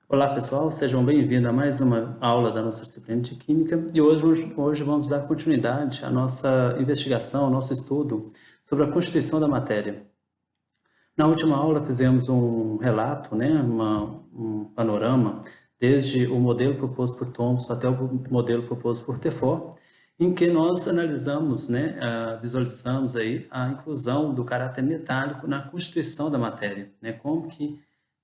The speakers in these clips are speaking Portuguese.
Olá pessoal, sejam bem-vindos a mais uma aula da nossa disciplina de Química e hoje vamos dar continuidade à nossa investigação, ao nosso estudo sobre a constituição da matéria. Na última aula fizemos um relato, né, um panorama, desde o modelo proposto por Thomson até o modelo proposto por Tefort, em que nós analisamos, né, visualizamos aí a inclusão do caráter metálico na constituição da matéria, né, como que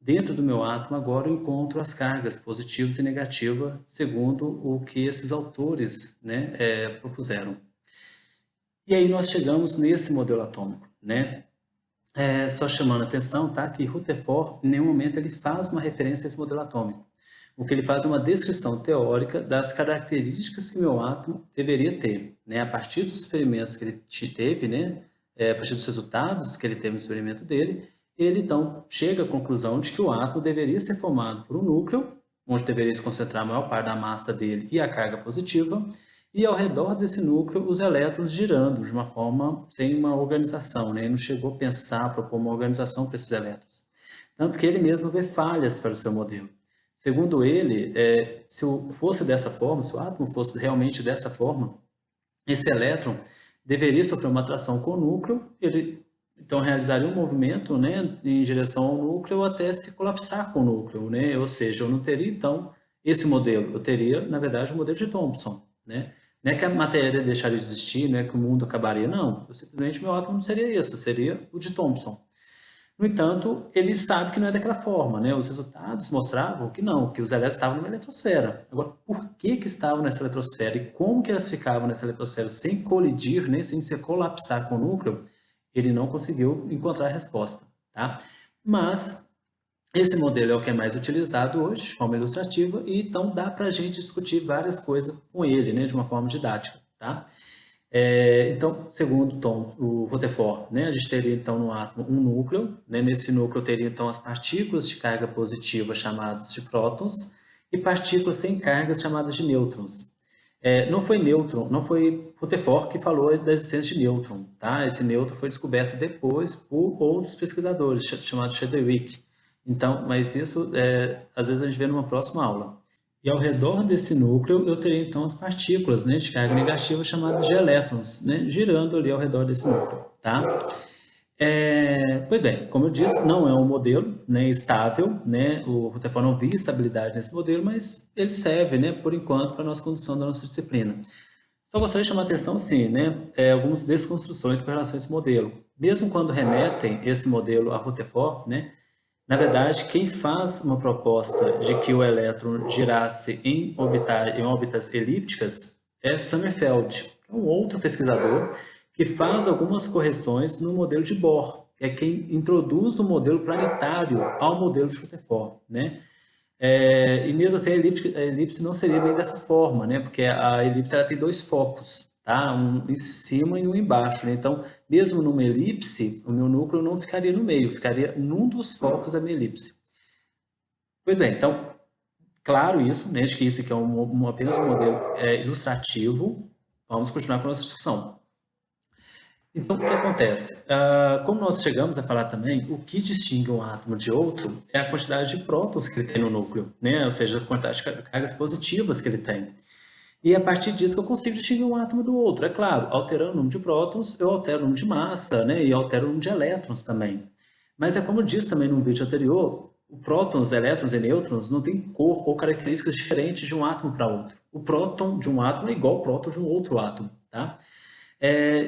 dentro do meu átomo agora eu encontro as cargas positivas e negativas, segundo o que esses autores, né, propuseram. E aí nós chegamos nesse modelo atômico, né? Só chamando a atenção, tá, que Rutherford, em nenhum momento, ele faz uma referência a esse modelo atômico. O que ele faz é uma descrição teórica das características que o meu átomo deveria ter, né? A partir dos experimentos que ele teve, né? A partir dos resultados que ele teve no experimento dele, ele então chega à conclusão de que o átomo deveria ser formado por um núcleo, onde deveria se concentrar a maior parte da massa dele e a carga positiva, e ao redor desse núcleo os elétrons girando de uma forma sem uma organização, né? Ele não chegou a pensar, a propor uma organização para esses elétrons. Tanto que ele mesmo vê falhas para o seu modelo. Segundo ele, se fosse dessa forma, se o átomo fosse realmente dessa forma, esse elétron deveria sofrer uma atração com o núcleo, ele então realizaria um movimento, né, em direção ao núcleo até se colapsar com o núcleo, né? Ou seja, eu não teria então esse modelo, eu teria, na verdade, o modelo de Thomson, né? Não é que a matéria deixaria de existir, não é que o mundo acabaria, não. Simplesmente meu átomo não seria isso, seria o de Thomson. No entanto, ele sabe que não é daquela forma, né? Os resultados mostravam que não, que os elétrons estavam numa eletrosfera. Agora, por que que estavam nessa eletrosfera e como que elas ficavam nessa eletrosfera sem colidir, né? Sem se colapsar com o núcleo? Ele não conseguiu encontrar a resposta, tá? Mas esse modelo é o que é mais utilizado hoje, de forma ilustrativa, e então dá para a gente discutir várias coisas com ele, né? De uma forma didática, tá? Então, segundo Tom, o Rutherford, né, a gente teria então no átomo um núcleo, né, nesse núcleo teria então as partículas de carga positiva chamadas de prótons e partículas sem cargas chamadas de nêutrons. Não foi nêutron, não foi Rutherford que falou da existência de nêutron, tá? Esse nêutron foi descoberto depois por outros pesquisadores, chamados Chadwick. Então, mas isso às vezes a gente vê numa próxima aula. E ao redor desse núcleo eu teria então as partículas, né, de carga negativa chamadas de elétrons, né, girando ali ao redor desse núcleo, tá? Pois bem, como eu disse, não é um modelo, né, estável, né, o Rutherford não via estabilidade nesse modelo, mas ele serve, né, por enquanto, para a nossa condução da nossa disciplina. Só gostaria de chamar a atenção, sim, né, algumas desconstruções com relação a esse modelo. Mesmo quando remetem esse modelo a Rutherford, né, na verdade, quem faz uma proposta de que o elétron girasse em órbitas elípticas é Sommerfeld, que é um outro pesquisador que faz algumas correções no modelo de Bohr. É quem introduz o modelo planetário ao modelo de Rutherford, né? E mesmo assim, a elipse não seria bem dessa forma, né? Porque a elipse ela tem dois focos, tá? Um em cima e um embaixo, né? Então, mesmo numa elipse, o meu núcleo não ficaria no meio, ficaria num dos focos da minha elipse. Pois bem, então, claro isso, né? Acho que isso aqui é apenas um modelo ilustrativo. Vamos continuar com a nossa discussão. Então, o que acontece? Como nós chegamos a falar também, o que distingue um átomo de outro é a quantidade de prótons que ele tem no núcleo, né? Ou seja, a quantidade de cargas positivas que ele tem. E a partir disso que eu consigo distinguir um átomo do outro. É claro, alterando o número de prótons, eu altero o número de massa, né? E altero o número de elétrons também. Mas é como eu disse também no vídeo anterior, o prótons, elétrons e nêutrons não têm cor ou características diferentes de um átomo para outro. O próton de um átomo é igual ao próton de um outro átomo, tá?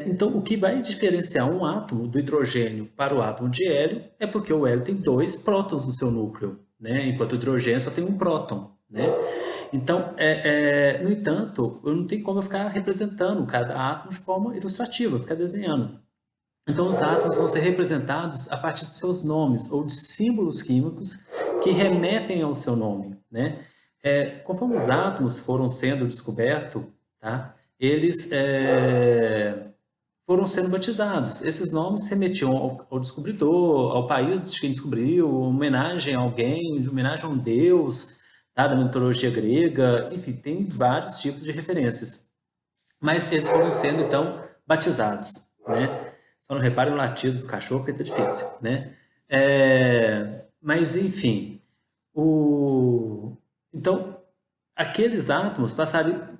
Então, o que vai diferenciar um átomo do hidrogênio para o átomo de hélio é porque o hélio tem dois prótons no seu núcleo, né? Enquanto o hidrogênio só tem um próton, né? Então, no entanto, eu não tenho como eu ficar representando cada átomo de forma ilustrativa, ficar desenhando. Então, os átomos vão ser representados a partir de seus nomes ou de símbolos químicos que remetem ao seu nome, né? Conforme os átomos foram sendo descobertos, tá? Eles foram sendo batizados. Esses nomes remetiam ao descobridor, ao país de quem descobriu, homenagem a alguém, de homenagem a um deus, tá? Da mitologia grega, enfim, tem vários tipos de referências. Mas eles foram sendo, então, batizados, né? Só não reparem o latido do cachorro, porque tá difícil, né? Mas, enfim, Então, aqueles átomos passariam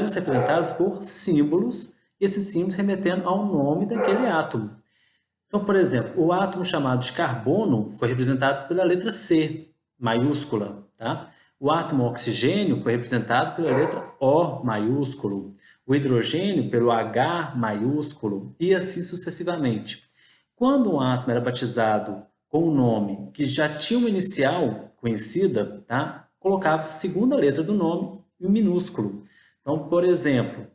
a ser representados por símbolos, e esses símbolos remetendo ao nome daquele átomo. Então, por exemplo, o átomo chamado de carbono foi representado pela letra C, maiúscula, tá? O átomo oxigênio foi representado pela letra O maiúsculo, o hidrogênio pelo H maiúsculo e assim sucessivamente. Quando um átomo era batizado com um nome que já tinha uma inicial conhecida, tá? Colocava-se a segunda letra do nome em minúsculo. Então, por exemplo,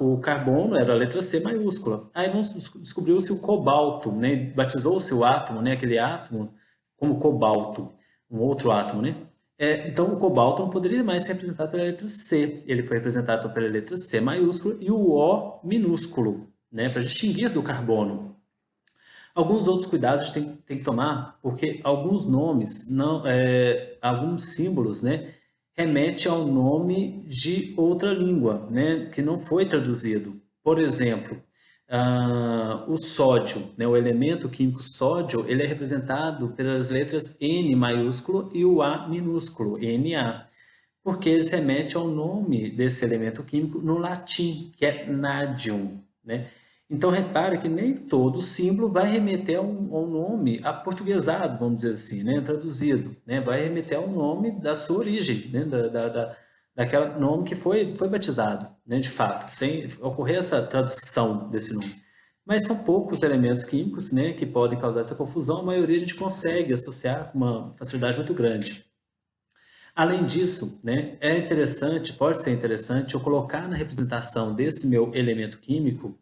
o carbono era a letra C maiúscula. Aí descobriu-se o cobalto, né? Batizou-se o átomo, né? Aquele átomo como cobalto, um outro átomo, né? Então o cobalto não poderia mais ser representado pela letra C. Ele foi representado pela letra C maiúscula e o O minúsculo, né? Para distinguir do carbono. Alguns outros cuidados a gente tem que tomar, porque alguns nomes, alguns símbolos, né, remete ao nome de outra língua, né, que não foi traduzido. Por exemplo, o sódio, né, o elemento químico sódio, ele é representado pelas letras N maiúsculo e o A minúsculo, Na, porque eles remetem ao nome desse elemento químico no latim, que é nadium, né? Então, repare que nem todo símbolo vai remeter a um nome aportuguesado, vamos dizer assim, né? Traduzido, né? Vai remeter ao nome da sua origem, né? Daquele nome que foi batizado, né? De fato, sem ocorrer essa tradução desse nome. Mas são poucos elementos químicos, né? Que podem causar essa confusão. A maioria a gente consegue associar com uma facilidade muito grande. Além disso, né, pode ser interessante eu colocar na representação desse meu elemento químico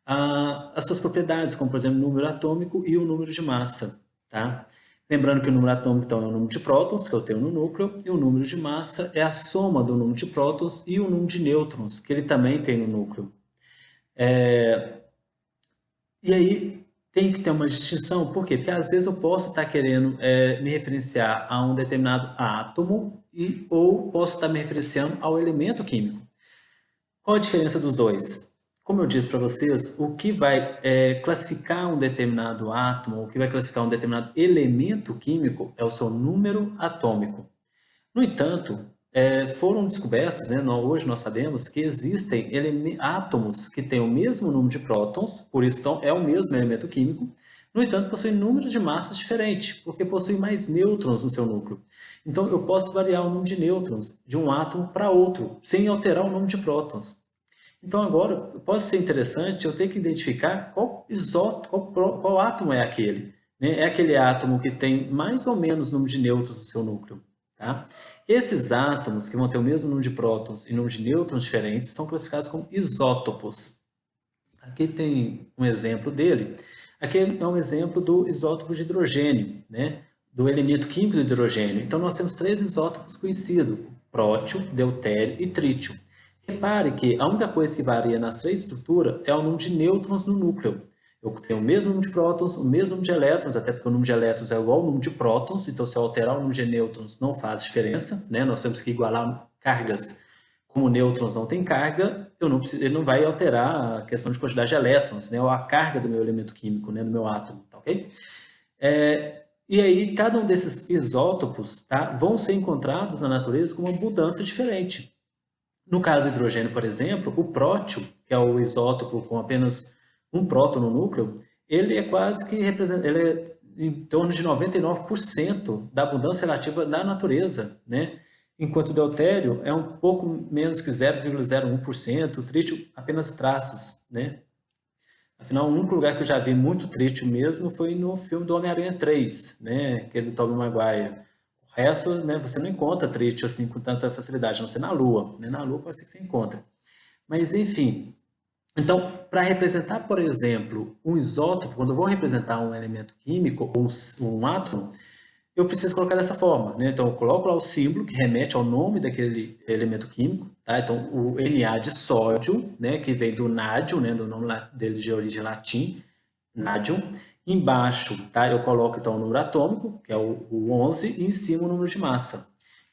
as suas propriedades, como por exemplo o número atômico e o número de massa, tá? Lembrando que o número atômico então, é o número de prótons que eu tenho no núcleo e o número de massa é a soma do número de prótons e o número de nêutrons que ele também tem no núcleo. E aí tem que ter uma distinção, por quê? Porque às vezes eu posso estar querendo me referenciar a um determinado átomo ou posso estar me referenciando ao elemento químico. Qual a diferença dos dois? Como eu disse para vocês, o que vai classificar um determinado átomo, o que vai classificar um determinado elemento químico é o seu número atômico. No entanto, foram descobertos, né, hoje nós sabemos que existem átomos que têm o mesmo número de prótons, por isso é o mesmo elemento químico, no entanto, possuem números de massas diferentes, porque possuem mais nêutrons no seu núcleo. Então, eu posso variar o número de nêutrons de um átomo para outro, sem alterar o número de prótons. Então, agora, pode ser interessante eu ter que identificar qual átomo é aquele. Né? É aquele átomo que tem mais ou menos número de nêutrons no seu núcleo. Tá? Esses átomos, que vão ter o mesmo número de prótons e número de nêutrons diferentes, são classificados como isótopos. Aqui tem um exemplo dele. Aqui é um exemplo do isótopo de hidrogênio, né? Do elemento químico do hidrogênio. Então, nós temos 3 isótopos conhecidos, prótio, deutério e trítio. Repare que a única coisa que varia nas 3 estruturas é o número de nêutrons no núcleo. Eu tenho o mesmo número de prótons, o mesmo número de elétrons, até porque o número de elétrons é igual ao número de prótons, então se eu alterar o número de nêutrons não faz diferença, né? Nós temos que igualar cargas. Como nêutrons não tem carga, ele não vai alterar a questão de quantidade de elétrons, né? Ou a carga do meu elemento químico, né? Do meu átomo, tá ok? E aí, cada um desses isótopos, tá, vão ser encontrados na natureza com uma mudança diferente. No caso do hidrogênio, por exemplo, o prótio, que é o isótopo com apenas um próton no núcleo, ele é quase que ele é em torno de 99% da abundância relativa da natureza, né? Enquanto o deutério é um pouco menos que 0,01%, o trítio apenas traços, né? Afinal, o único lugar que eu já vi muito trítio mesmo foi no filme do Homem-Aranha 3, né? Aquele do Tobey Maguire. O resto, né, você não encontra trítio assim com tanta facilidade, a não ser na Lua. Né? Na Lua pode ser que você encontra. Mas, enfim. Então, para representar, por exemplo, um isótopo, quando eu vou representar um elemento químico ou um átomo, eu preciso colocar dessa forma, né? Então, eu coloco lá o símbolo que remete ao nome daquele elemento químico, tá? Então, o Na de sódio, né? Que vem do nádio, né? Do nome dele de origem latim, nádio. Embaixo, tá? Eu coloco, então, o número atômico, que é o 11, e em cima o número de massa.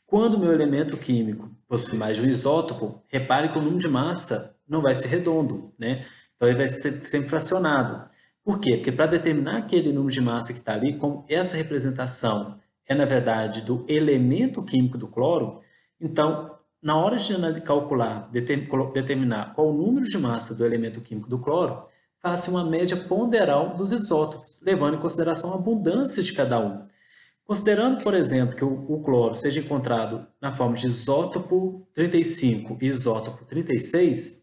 Quando o meu elemento químico possui mais de um isótopo, repare que o número de massa não vai ser redondo, né? Então, ele vai ser sempre fracionado. Por quê? Porque para determinar aquele número de massa que está ali, com essa representação é, na verdade, do elemento químico do cloro, então, na hora de calcular, determinar qual o número de massa do elemento químico do cloro, faz-se uma média ponderal dos isótopos, levando em consideração a abundância de cada um. Considerando, por exemplo, que o cloro seja encontrado na forma de isótopo 35 e isótopo 36,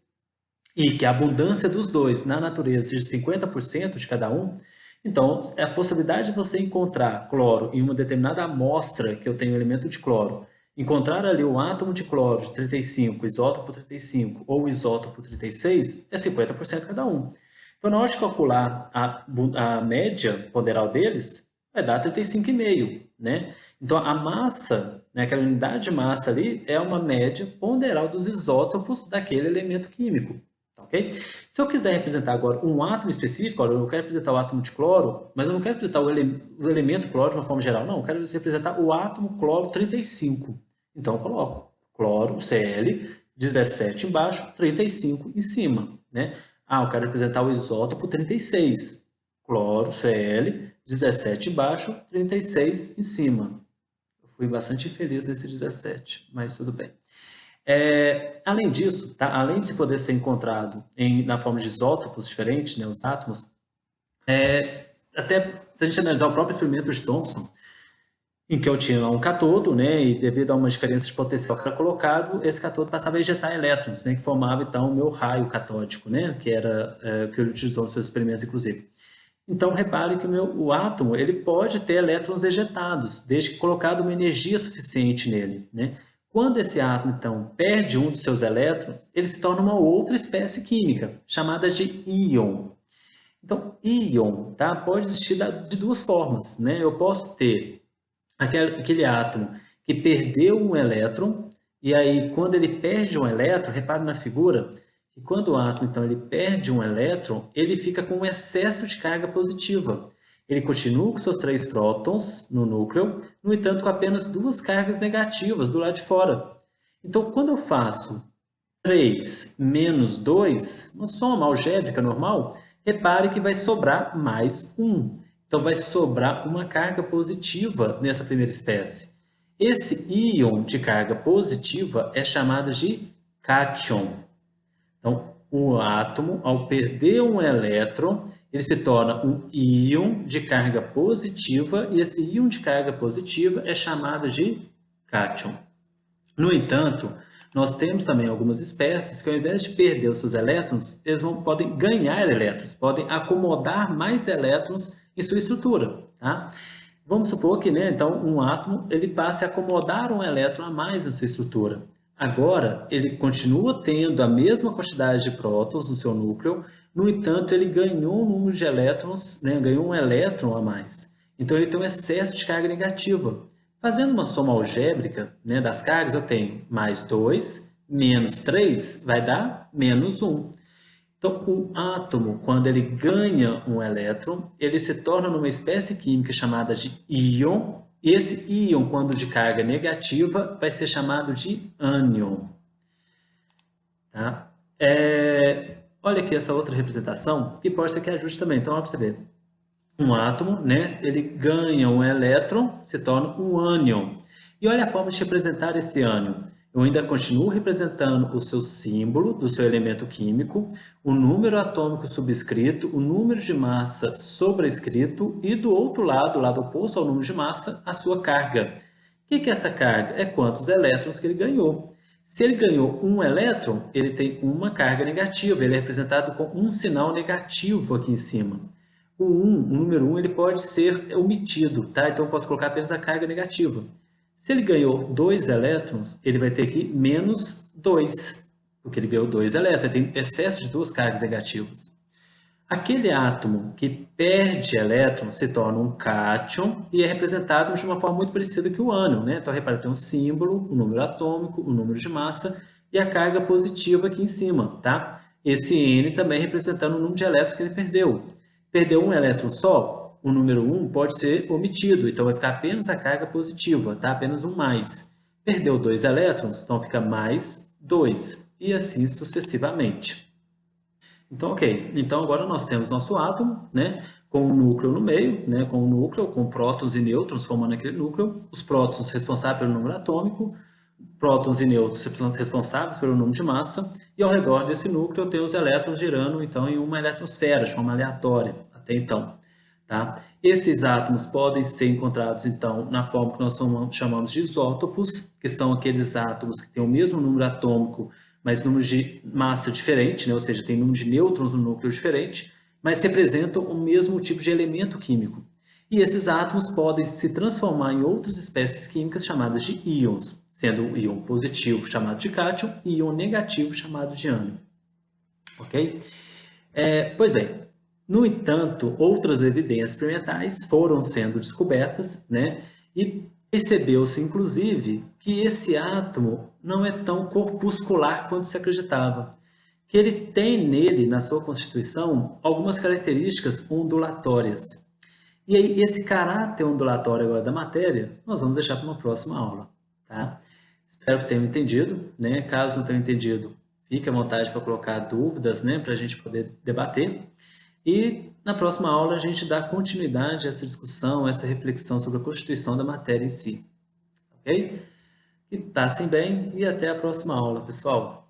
e que a abundância dos dois na natureza seja 50% de cada um, então a possibilidade de você encontrar cloro em uma determinada amostra que eu tenho elemento de cloro, encontrar ali o átomo de cloro de 35, isótopo 35 ou isótopo 36, é 50% cada um. Então, na hora de calcular a média ponderal deles, vai dar 35,5, né? Então, a massa, né, aquela unidade de massa ali, é uma média ponderal dos isótopos daquele elemento químico, tá ok? Se eu quiser representar agora um átomo específico, olha, eu quero representar o átomo de cloro, mas eu não quero representar o elemento cloro de uma forma geral, não, eu quero representar o átomo cloro 35. Então, eu coloco cloro, Cl, 17 embaixo, 35 em cima, né? Ah, eu quero representar o isótopo 36. Cloro, Cl, 17 embaixo, 36 em cima. Eu fui bastante infeliz nesse 17, mas tudo bem. Além disso, tá? Além de poder ser encontrado na forma de isótopos diferentes, né, os átomos, até se a gente analisar o próprio experimento de Thomson, em que eu tinha um catodo, né, e devido a uma diferença de potencial que era colocado, esse catodo passava a ejetar elétrons, né, que formava então o meu raio catódico, né, que era que ele utilizou nos seus experimentos, inclusive. Então, repare que o átomo ele pode ter elétrons ejetados, desde que colocado uma energia suficiente nele, né? Quando esse átomo, então, perde um dos seus elétrons, ele se torna uma outra espécie química, chamada de íon. Então, íon, tá, pode existir de duas formas, né? Eu posso ter aquele átomo que perdeu um elétron, e aí quando ele perde um elétron, repare na figura, que quando o átomo então ele perde um elétron, ele fica com um excesso de carga positiva. Ele continua com seus 3 prótons no núcleo, no entanto com apenas 2 cargas negativas do lado de fora. Então quando eu faço 3 menos 2, uma soma algébrica normal, repare que vai sobrar mais 1. Então, vai sobrar uma carga positiva nessa primeira espécie. Esse íon de carga positiva é chamado de cátion. Então, o átomo, ao perder um elétron, ele se torna um íon de carga positiva, e esse íon de carga positiva é chamado de cátion. No entanto, nós temos também algumas espécies que, ao invés de perder os seus elétrons, eles podem ganhar elétrons, podem acomodar mais elétrons em sua estrutura. Tá? Vamos supor que, né, então, um átomo ele passe a acomodar um elétron a mais na sua estrutura. Agora, ele continua tendo a mesma quantidade de prótons no seu núcleo, no entanto, ele ganhou um número de elétrons, né, ganhou um elétron a mais. Então, ele tem um excesso de carga negativa. Fazendo uma soma algébrica, né, das cargas, eu tenho mais 2, menos 3, vai dar menos 1. Então, o átomo, quando ele ganha um elétron, ele se torna numa espécie química chamada de íon. E esse íon, quando de carga negativa, vai ser chamado de ânion. Tá? Olha aqui essa outra representação, que pode ser que ajude também. Então, olha para você ver. Um átomo, né, ele ganha um elétron, se torna um ânion. E olha a forma de representar esse ânion. Eu ainda continuo representando o seu símbolo do seu elemento químico, o número atômico subscrito, o número de massa sobrescrito e do outro lado, o lado oposto ao número de massa, a sua carga. O que é essa carga? É quantos elétrons que ele ganhou. Se ele ganhou um elétron, ele tem uma carga negativa, ele é representado com um sinal negativo aqui em cima. O número 1, ele pode ser omitido, tá? Então eu posso colocar apenas a carga negativa. Se ele ganhou 2 elétrons, ele vai ter aqui menos 2, porque ele ganhou 2 elétrons, ele tem excesso de 2 cargas negativas. Aquele átomo que perde elétrons se torna um cátion e é representado de uma forma muito parecida que o ânion, né? Então, repara, tem um símbolo, o número atômico, o número de massa e a carga positiva aqui em cima, tá? Esse N também representando o número de elétrons que ele perdeu. Perdeu um elétron só, o número 1 pode ser omitido, então vai ficar apenas a carga positiva, tá? Apenas um mais. Perdeu 2 elétrons, então fica mais 2, e assim sucessivamente. Então, ok. Então, agora nós temos nosso átomo, né? com um núcleo no meio, né, com um núcleo, com prótons e nêutrons formando aquele núcleo, os prótons responsáveis pelo número atômico, prótons e nêutrons responsáveis pelo número de massa, e ao redor desse núcleo tem os elétrons girando então em uma eletrosfera, de forma aleatória, até então. Tá? Esses átomos podem ser encontrados então na forma que nós chamamos de isótopos, que são aqueles átomos que têm o mesmo número atômico, mas número de massa diferente, né? Ou seja, tem número de nêutrons no núcleo diferente, mas representam o mesmo tipo de elemento químico. E esses átomos podem se transformar em outras espécies químicas chamadas de íons, sendo o íon positivo chamado de cátion e íon negativo chamado de ânion. Ok? Pois bem, no entanto, outras evidências experimentais foram sendo descobertas, né? E percebeu-se, inclusive, que esse átomo não é tão corpuscular quanto se acreditava, que ele tem nele, na sua constituição, algumas características ondulatórias. E aí, esse caráter ondulatório agora da matéria, nós vamos deixar para uma próxima aula, tá? Espero que tenham entendido, né? Caso não tenham entendido, fique à vontade para colocar dúvidas, né? Para a gente poder debater. E na próxima aula a gente dá continuidade a essa discussão, a essa reflexão sobre a constituição da matéria em si, ok? Que passem bem e até a próxima aula, pessoal.